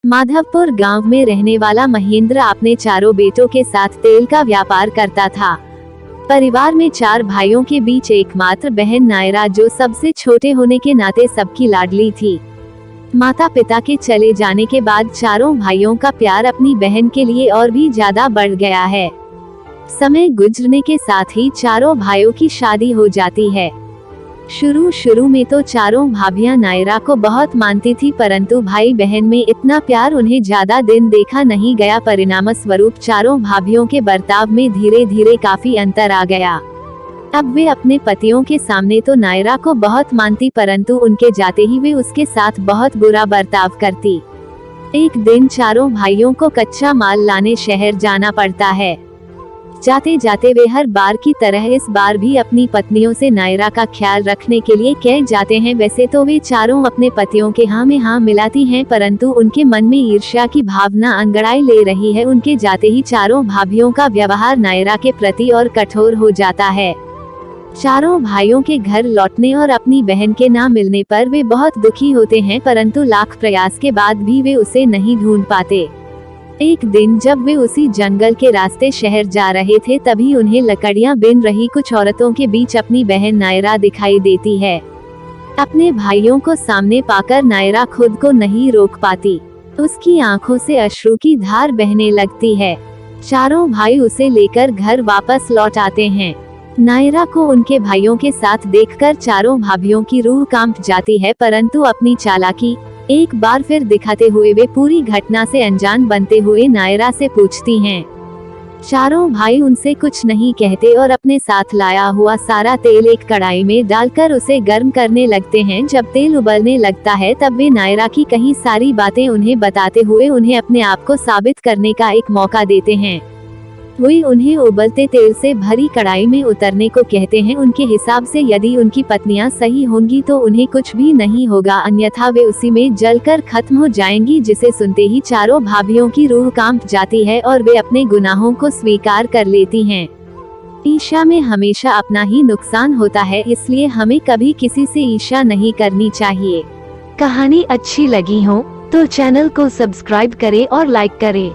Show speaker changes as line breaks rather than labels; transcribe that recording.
माधवपुर गांव में रहने वाला महेंद्र अपने चारों बेटों के साथ तेल का व्यापार करता था। परिवार में 4 भाइयों के बीच एकमात्र बहन नायरा जो सबसे छोटे होने के नाते सबकी लाडली थी। माता पिता के चले जाने के बाद चारों भाइयों का प्यार अपनी बहन के लिए और भी ज्यादा बढ़ गया है। समय गुजरने के साथ ही चारों भाइयों की शादी हो जाती है। शुरू में तो चारों भाभियां नायरा को बहुत मानती थी, परंतु भाई बहन में इतना प्यार उन्हें ज्यादा दिन देखा नहीं गया। परिणाम स्वरूप चारों भाभियों के बर्ताव में धीरे धीरे काफी अंतर आ गया। अब वे अपने पतियों के सामने तो नायरा को बहुत मानती, परंतु उनके जाते ही वे उसके साथ बहुत बुरा बर्ताव करती। एक दिन चारों भाइयों को कच्चा माल लाने शहर जाना पड़ता है। जाते जाते वे हर बार की तरह इस बार भी अपनी पत्नियों से नायरा का ख्याल रखने के लिए कह जाते हैं। वैसे तो वे चारों अपने पतियों के हाँ में हाँ मिलाती हैं, परंतु उनके मन में ईर्ष्या की भावना अंगड़ाई ले रही है। उनके जाते ही चारों भाभियों का व्यवहार नायरा के प्रति और कठोर हो जाता है। चारों भाइयों के घर लौटने और अपनी बहन के ना मिलने पर वे बहुत दुखी होते हैं, परंतु लाख प्रयास के बाद भी वे उसे नहीं ढूंढ पाते। एक दिन जब वे उसी जंगल के रास्ते शहर जा रहे थे, तभी उन्हें लकड़ियां बिन रही कुछ औरतों के बीच अपनी बहन नायरा दिखाई देती है। अपने भाइयों को सामने पाकर नायरा खुद को नहीं रोक पाती। उसकी आंखों से अश्रु की धार बहने लगती है। चारों भाई उसे लेकर घर वापस लौट आते हैं। नायरा को उनके भाइयों के साथ देखकर चारों भाभियों की रूह कांप जाती है, परंतु अपनी चालाकी एक बार फिर दिखाते हुए वे पूरी घटना से अनजान बनते हुए नायरा से पूछती हैं। चारों भाई उनसे कुछ नहीं कहते और अपने साथ लाया हुआ सारा तेल एक कढ़ाई में डालकर उसे गर्म करने लगते हैं। जब तेल उबलने लगता है तब वे नायरा की कही सारी बातें उन्हें बताते हुए उन्हें अपने आप को साबित करने का एक मौका देते हैं। वे उन्हें उबलते तेल से भरी कढ़ाई में उतरने को कहते हैं। उनके हिसाब से यदि उनकी पत्नियां सही होंगी तो उन्हें कुछ भी नहीं होगा, अन्यथा वे उसी में जलकर खत्म हो जाएंगी। जिसे सुनते ही चारों भाभियों की रूह कांप जाती है और वे अपने गुनाहों को स्वीकार कर लेती हैं। ईर्ष्या में हमेशा अपना ही नुकसान होता है, इसलिए हमें कभी किसी से ईर्ष्या नहीं करनी चाहिए।
कहानी अच्छी लगी हो तो चैनल को सब्सक्राइब करें और लाइक करें।